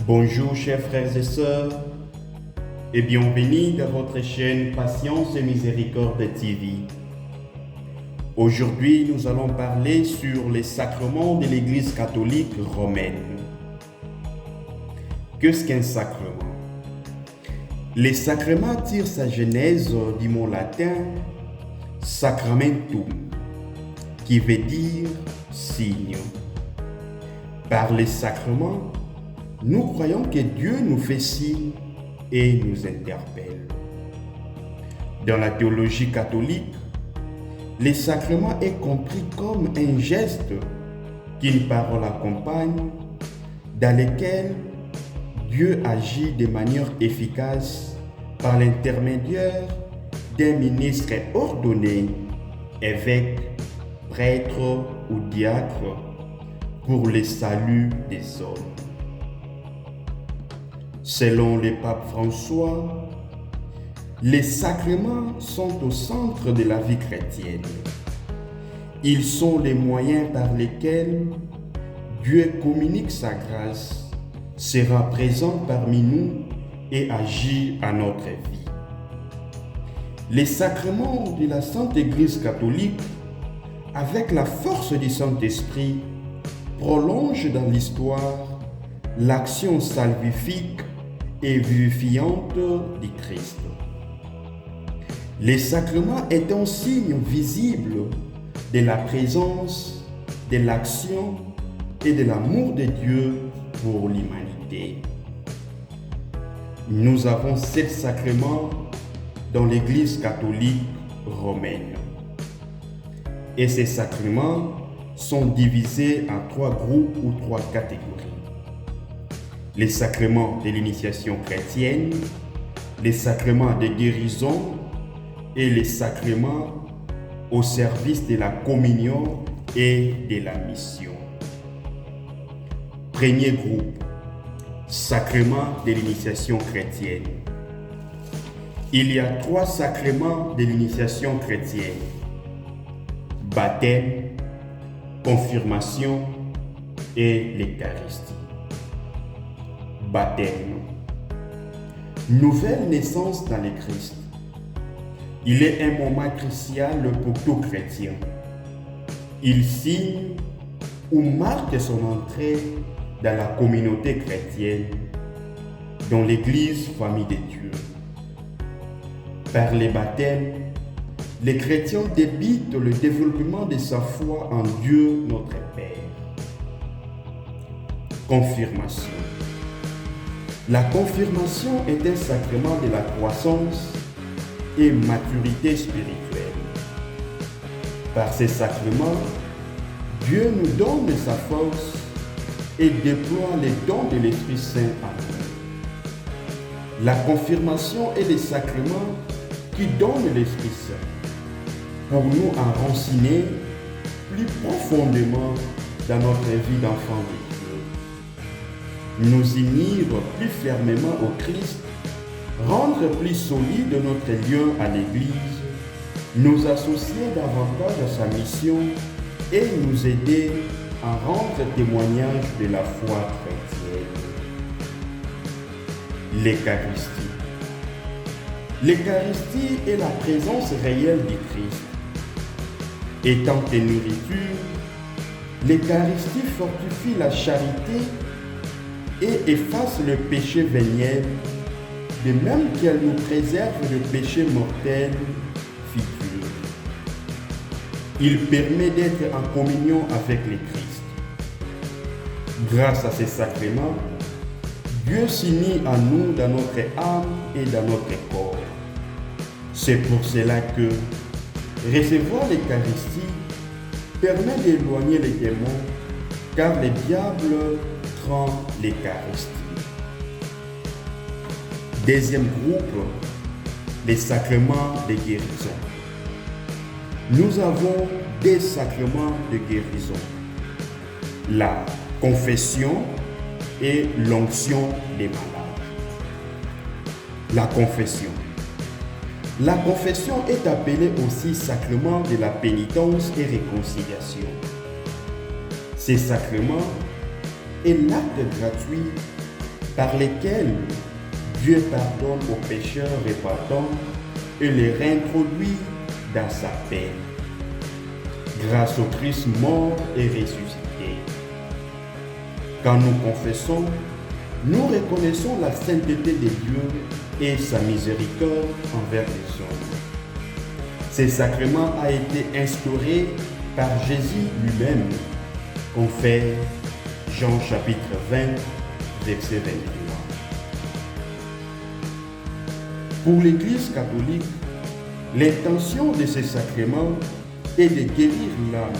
Bonjour chers frères et sœurs et bienvenue dans votre chaîne Patience et Miséricorde TV. Aujourd'hui, nous allons parler sur les sacrements de l'Église catholique romaine. Qu'est-ce qu'un sacrement? Les sacrements tirent sa genèse du mot latin sacramentum, qui veut dire signe. Par les sacrements, nous croyons que Dieu nous fait signe et nous interpelle. Dans la théologie catholique, les sacrements est compris comme un geste qu'une parole accompagne, dans lequel Dieu agit de manière efficace par l'intermédiaire d'un ministre ordonné, évêque, prêtre ou diacre, pour le salut des hommes. Selon le pape François, les sacrements sont au centre de la vie chrétienne. Ils sont les moyens par lesquels Dieu communique sa grâce, sera présent parmi nous et agit à notre vie. Les sacrements de la Sainte Église catholique, avec la force du Saint-Esprit, prolongent dans l'histoire l'action salvifique et vivifiante du Christ. Les sacrements est un signe visible de la présence, de l'action et de l'amour de Dieu pour l'humanité. Nous avons 7 sacrements dans l'Église catholique romaine. Et ces sacrements sont divisés en 3 groupes ou 3 catégories. Les sacrements de l'initiation chrétienne, les sacrements de guérison et les sacrements au service de la communion et de la mission. Premier groupe, sacrements de l'initiation chrétienne. Il y a 3 sacrements de l'initiation chrétienne: baptême, confirmation et l'Eucharistie. Baptême. Nouvelle naissance dans le Christ. Il est un moment crucial pour tout chrétien. Il signe ou marque son entrée dans la communauté chrétienne, dans l'Église famille de Dieu. Par les baptêmes, les chrétiens débutent le développement de sa foi en Dieu notre Père. Confirmation. La confirmation est un sacrement de la croissance et maturité spirituelle. Par ces sacrements, Dieu nous donne sa force et déploie les dons de l'Esprit Saint en nous. La confirmation est le sacrement qui donne l'Esprit Saint pour nous enraciner plus profondément dans notre vie d'enfant de Dieu, nous unir plus fermement au Christ, rendre plus solide notre lien à l'Église, nous associer davantage à sa mission et nous aider à rendre témoignage de la foi chrétienne. L'Eucharistie. L'Eucharistie est la présence réelle du Christ. Étant une nourriture, l'Eucharistie fortifie la charité et efface le péché véniel, de même qu'elle nous préserve le péché mortel futur. Il permet d'être en communion avec le Christ. Grâce à ces sacrements, Dieu s'unit à nous dans notre âme et dans notre corps. C'est pour cela que recevoir l'Eucharistie permet d'éloigner les démons, car le diable craint l'Eucharistie. Deuxième groupe, les sacrements de guérison. Nous avons des sacrements de guérison: la confession et l'onction des malades. La confession. La confession est appelée aussi sacrement de la pénitence et réconciliation. Ces sacrements est l'acte gratuit par lesquels Dieu pardonne aux pécheurs répandants et les réintroduit dans sa paix. Grâce au Christ mort et ressuscité. Quand nous confessons, nous reconnaissons la sainteté de Dieu et sa miséricorde envers les hommes. Ce sacrement a été instauré par Jésus lui-même, confère Jean chapitre 20, verset 21. Pour l'Église catholique, l'intention de ces sacrements est de guérir l'âme,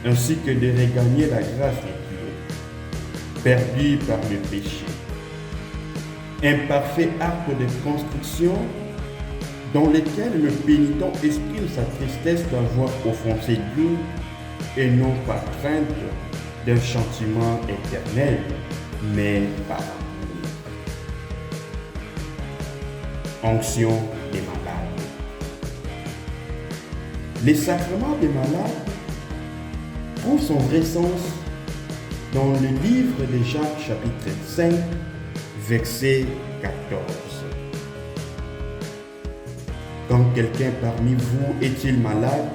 ainsi que de regagner la grâce de Dieu, perdue par le péché. Un parfait acte de construction dans lequel le pénitent exprime sa tristesse d'avoir offensé Dieu et non par crainte d'un châtiment éternel, mais par amour. Onction des malades. Les sacrements des malades trouvent son vrai sens dans le livre de Jacques chapitre 5, verset 14. Quand quelqu'un parmi vous est-il malade,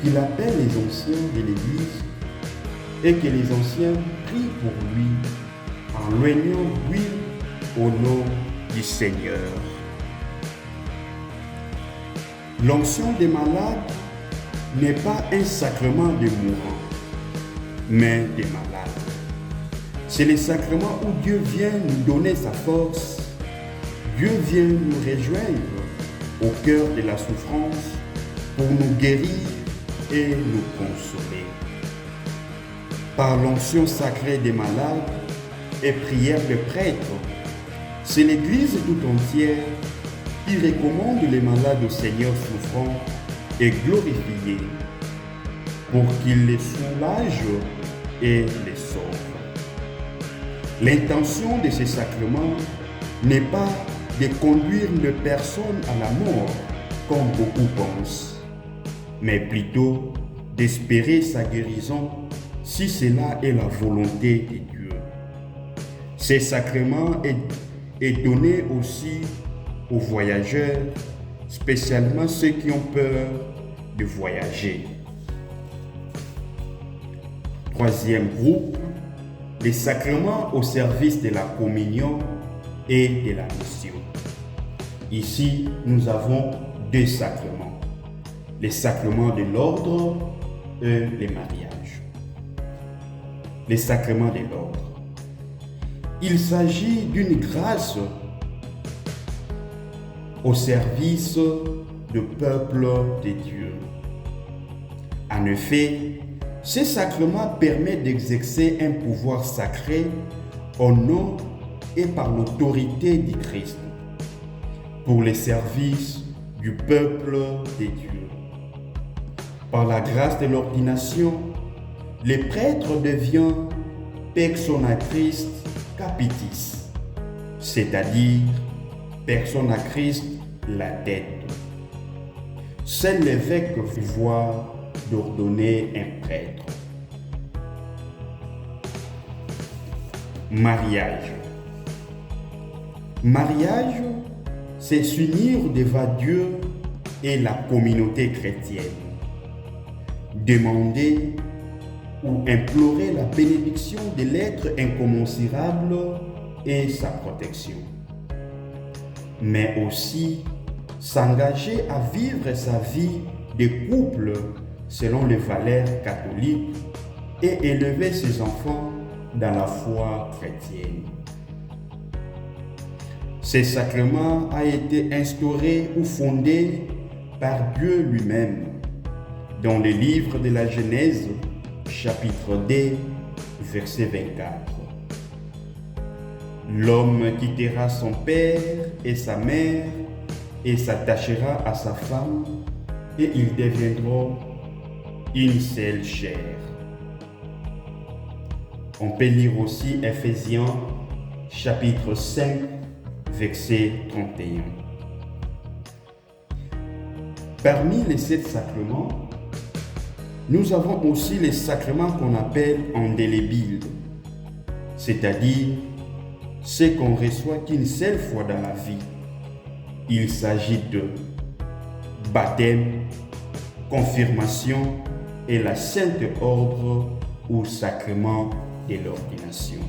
qu'il appelle les anciens de l'Église et que les anciens prient pour lui en loignant d'huile au nom du Seigneur. L'onction des malades n'est pas un sacrement des mourants, mais des malades. C'est le sacrement où Dieu vient nous donner sa force. Dieu vient nous rejoindre au cœur de la souffrance pour nous guérir et nous consoler. Par l'onction sacrée des malades et prière de prêtres, c'est l'Église tout entière qui recommande les malades au Seigneur souffrant et glorifié pour qu'il les soulage et les sauve. L'intention de ces sacrements n'est pas de conduire une personne à la mort, comme beaucoup pensent, mais plutôt d'espérer sa guérison si cela est la volonté de Dieu. Ces sacrements est donné aussi aux voyageurs, spécialement ceux qui ont peur de voyager. Troisième groupe, les sacrements au service de la communion et de la mission. Ici, nous avons deux sacrements, les sacrements de l'ordre et les mariages. Les sacrements de l'ordre. Il s'agit d'une grâce au service du peuple de Dieu. En effet, ce sacrement permet d'exercer un pouvoir sacré au nom et par l'autorité du Christ pour le service du peuple de Dieu. Par la grâce de l'ordination, le prêtre devient persona Christ capitis, c'est-à-dire personne à Christ la tête. Seul l'évêque voit d'ordonner un prêtre. Mariage. Mariage, c'est s'unir devant Dieu et la communauté chrétienne. Demander ou implorer la bénédiction de l'être incommensurable et sa protection. Mais aussi s'engager à vivre sa vie de couple selon les valeurs catholiques et élever ses enfants dans la foi chrétienne. Ce sacrement a été instauré ou fondé par Dieu lui-même dans le livre de la Genèse, chapitre 2, verset 24. L'homme quittera son père et sa mère et s'attachera à sa femme et ils deviendront une seule chair. On peut lire aussi Ephésiens chapitre 5, verset 31. Parmi les 7 sacrements, nous avons aussi les sacrements qu'on appelle indélébiles, c'est-à-dire ce qu'on reçoit qu'une seule fois dans la vie. Il s'agit de baptême, confirmation et la sainte ordre ou sacrement de l'ordination.